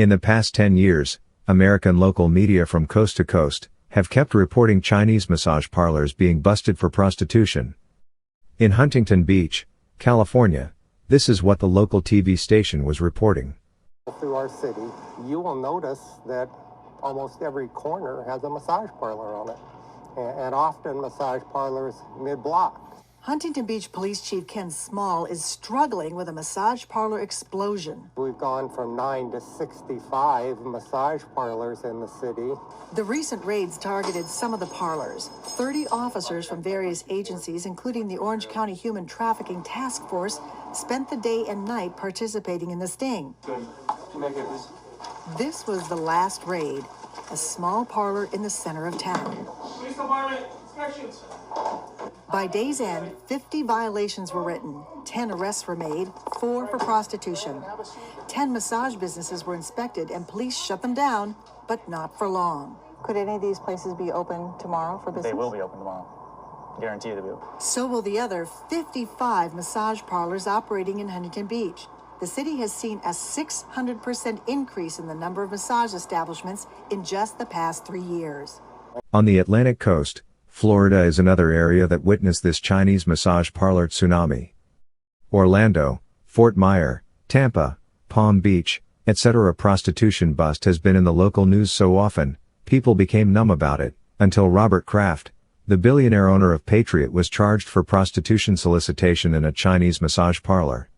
In the past 10 years, American local media from coast to coast have kept reporting Chinese massage parlors being busted for prostitution. In Huntington Beach, California, this is what the local TV station was reporting. Through our city, you will notice that almost every corner has a massage parlor on it, and often massage parlors mid-block. Huntington Beach Police Chief Ken Small is struggling with a massage parlor explosion. We've gone from 9 to 65 massage parlors in the city. The recent raids targeted some of the parlors. 30 officers from various agencies, including the Orange County Human Trafficking Task Force, spent the day and night participating in the sting. This was the last raid, a small parlor in the center of town. Police Department, inspections. By day's end, 50 violations were written, 10 arrests were made, 4 for prostitution. 10 massage businesses were inspected and police shut them down, but not for long. Could any of these places be open tomorrow for business? They will be open tomorrow. Guarantee they will. So will the other 55 massage parlors operating in Huntington Beach. The city has seen a 600% increase in the number of massage establishments in just the past 3 years. On the Atlantic coast, Florida is another area that witnessed this Chinese massage parlor tsunami. Orlando, Fort Myers, Tampa, Palm Beach, etc. Prostitution bust has been in the local news so often, people became numb about it, until Robert Kraft, the billionaire owner of Patriot, was charged for prostitution solicitation in a Chinese massage parlor.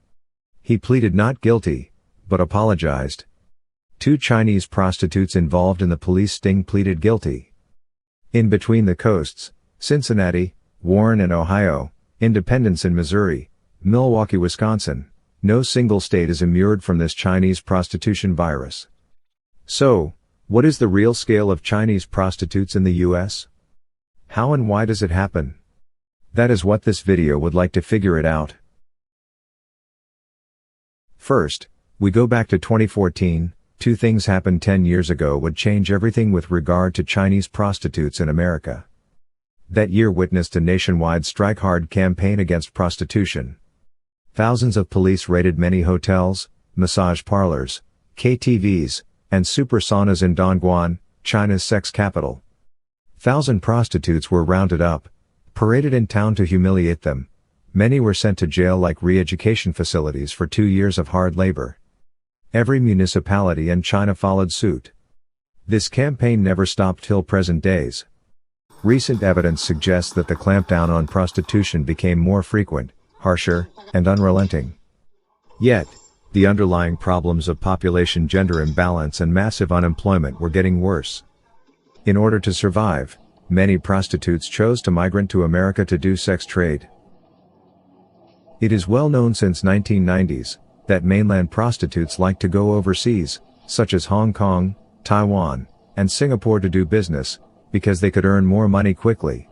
He pleaded not guilty, but apologized. 2 Chinese prostitutes involved in the police sting pleaded guilty. In between the coasts, Cincinnati, Warren in Ohio, Independence in Missouri, Milwaukee, Wisconsin, no single state is immured from this Chinese prostitution virus. So, what is the real scale of Chinese prostitutes in the U.S.? How and why does it happen? That is what this video would like to figure it out. First, we go back to 2014, 2 things happened 10 years ago would change everything with regard to Chinese prostitutes in America. That year witnessed a nationwide strike hard campaign against prostitution. Thousands of police raided many hotels, massage parlors, KTVs, and super saunas in Dongguan, China's sex capital. 1,000 prostitutes were rounded up, paraded in town to humiliate them. Many were sent to jail like re-education facilities for 2 years of hard labor. Every municipality in China followed suit. This campaign never stopped till present days. Recent evidence suggests that the clampdown on prostitution became more frequent, harsher, and unrelenting. Yet, the underlying problems of population gender imbalance and massive unemployment were getting worse. In order to survive, many prostitutes chose to migrate to America to do sex trade. It is well known since 1990s that mainland prostitutes like to go overseas, such as Hong Kong, Taiwan, and Singapore to do business, because they could earn more money quickly.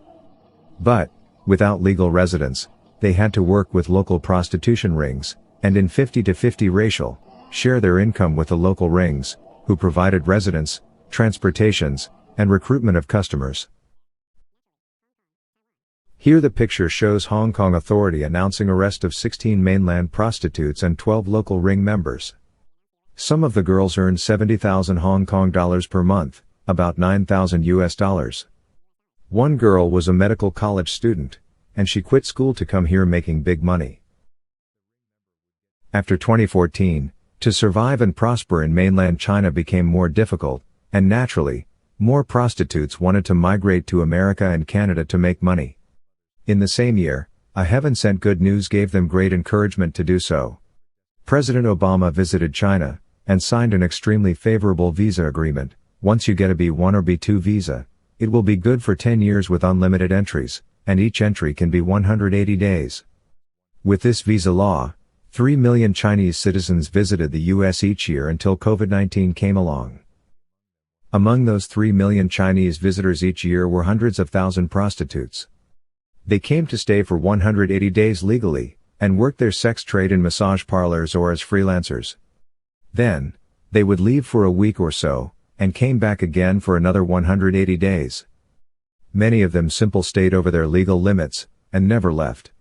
But, without legal residence, they had to work with local prostitution rings, and in 50-50 ratio, share their income with the local rings, who provided residence, transportations, and recruitment of customers. Here the picture shows Hong Kong authority announcing arrest of 16 mainland prostitutes and 12 local ring members. Some of the girls earned 70,000 Hong Kong dollars per month, about 9,000 US dollars. One girl was a medical college student, and she quit school to come here making big money. After 2014, to survive and prosper in mainland China became more difficult, and naturally, more prostitutes wanted to migrate to America and Canada to make money. In the same year, a heaven-sent good news gave them great encouragement to do so. President Obama visited China, and signed an extremely favorable visa agreement. Once you get a B1 or B2 visa, it will be good for 10 years with unlimited entries, and each entry can be 180 days. With this visa law, 3 million Chinese citizens visited the U.S. each year until COVID-19 came along. Among those 3 million Chinese visitors each year were hundreds of thousands prostitutes. They came to stay for 180 days legally, and worked their sex trade in massage parlors or as freelancers. Then, they would leave for a week or so, and came back again for another 180 days. Many of them simply stayed over their legal limits, and never left.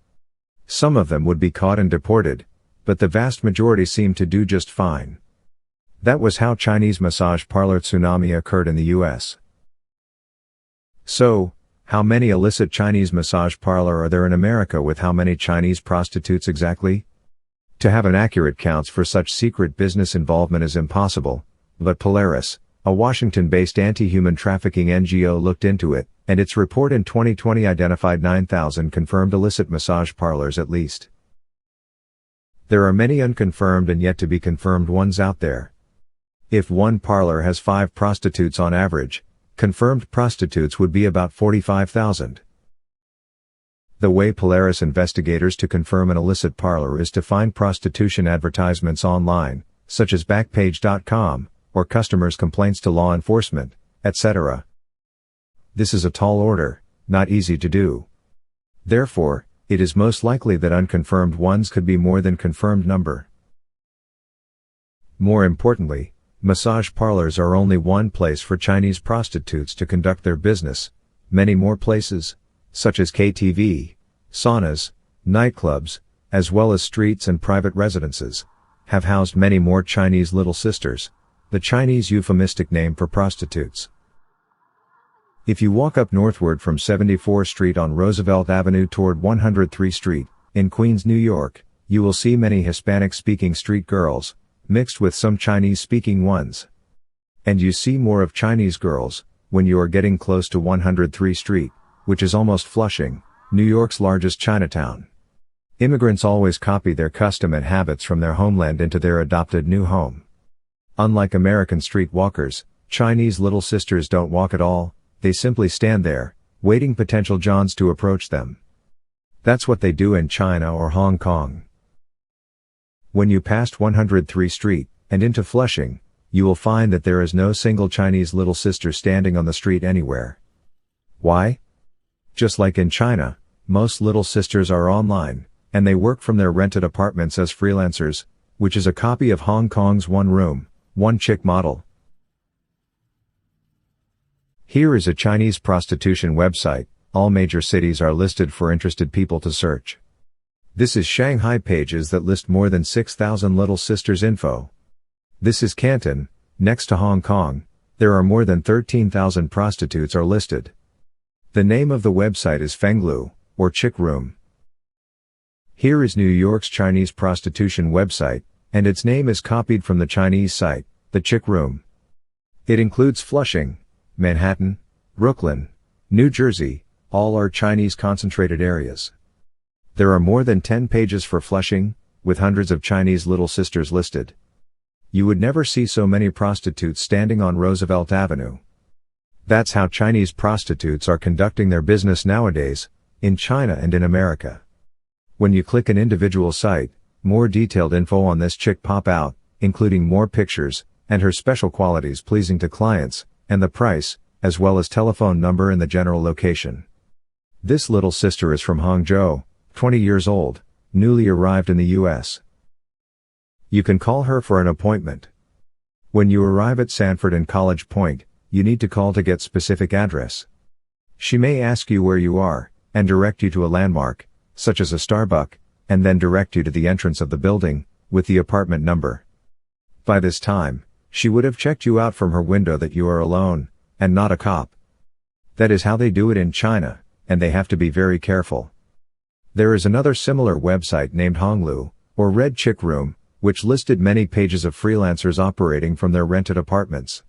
Some of them would be caught and deported, but the vast majority seemed to do just fine. That was how Chinese massage parlor tsunami occurred in the US. So, how many illicit Chinese massage parlor are there in America with how many Chinese prostitutes exactly? To have an accurate counts for such secret business involvement is impossible, but Polaris, a Washington-based anti-human trafficking NGO, looked into it, and its report in 2020 identified 9,000 confirmed illicit massage parlors at least. There are many unconfirmed and yet to be confirmed ones out there. If one parlor has 5 prostitutes on average, confirmed prostitutes would be about 45,000. The way Polaris investigators to confirm an illicit parlor is to find prostitution advertisements online, such as Backpage.com, or customers' complaints to law enforcement, etc. This is a tall order, not easy to do. Therefore, it is most likely that unconfirmed ones could be more than confirmed number. More importantly, massage parlors are only one place for Chinese prostitutes to conduct their business. Many more places, such as KTV, saunas, nightclubs, as well as streets and private residences, have housed many more Chinese little sisters, the Chinese euphemistic name for prostitutes. If you walk up northward from 74th Street on Roosevelt Avenue toward 103 Street, in Queens, New York, you will see many Hispanic-speaking street girls, mixed with some Chinese-speaking ones. And you see more of Chinese girls, when you are getting close to 103 Street, which is almost Flushing, New York's largest Chinatown. Immigrants always copy their custom and habits from their homeland into their adopted new home. Unlike American street walkers, Chinese little sisters don't walk at all, they simply stand there, waiting potential Johns to approach them. That's what they do in China or Hong Kong. When you passed 103 Street, and into Flushing, you will find that there is no single Chinese little sister standing on the street anywhere. Why? Just like in China, most little sisters are online, and they work from their rented apartments as freelancers, which is a copy of Hong Kong's one-room, one-chick model. Here is a Chinese prostitution website. All major cities are listed for interested people to search. This is Shanghai pages that list more than 6,000 little sisters info. This is Canton, next to Hong Kong, there are more than 13,000 prostitutes are listed. The name of the website is Fenglu, or Chick Room. Here is New York's Chinese prostitution website, and its name is copied from the Chinese site, the Chick Room. It includes Flushing, Manhattan, Brooklyn, New Jersey, all are Chinese concentrated areas. There are more than 10 pages for Flushing, with hundreds of Chinese little sisters listed. You would never see so many prostitutes standing on Roosevelt Avenue. That's how Chinese prostitutes are conducting their business nowadays, in China and in America. When you click an individual site, more detailed info on this chick pop out, including more pictures, and her special qualities pleasing to clients, and the price, as well as telephone number and the general location. This little sister is from Hangzhou, 20 years old, newly arrived in the US. You can call her for an appointment. When you arrive at Sanford and College Point, you need to call to get specific address. She may ask you where you are, and direct you to a landmark, such as a Starbucks, and then direct you to the entrance of the building, with the apartment number. By this time, she would have checked you out from her window that you are alone, and not a cop. That is how they do it in China, and they have to be very careful. There is another similar website named Honglu, or Red Chick Room, which listed many pages of freelancers operating from their rented apartments.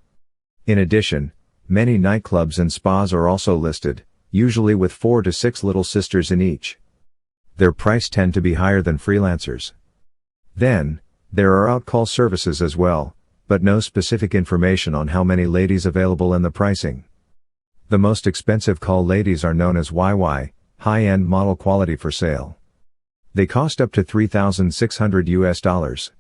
In addition, many nightclubs and spas are also listed, usually with 4 to 6 little sisters in each. Their price tend to be higher than freelancers. Then, there are out-call services as well, but no specific information on how many ladies available and the pricing. The most expensive call ladies are known as YY, high-end model quality for sale. They cost up to $3,600 US.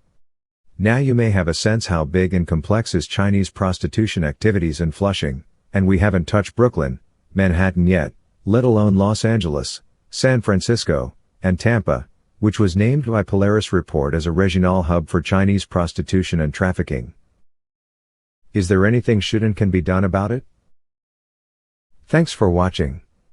Now you may have a sense how big and complex is Chinese prostitution activities in Flushing, and we haven't touched Brooklyn, Manhattan yet, let alone Los Angeles, San Francisco, and Tampa, which was named by Polaris Report as a regional hub for Chinese prostitution and trafficking. Is there anything should and can be done about it? Thanks for watching.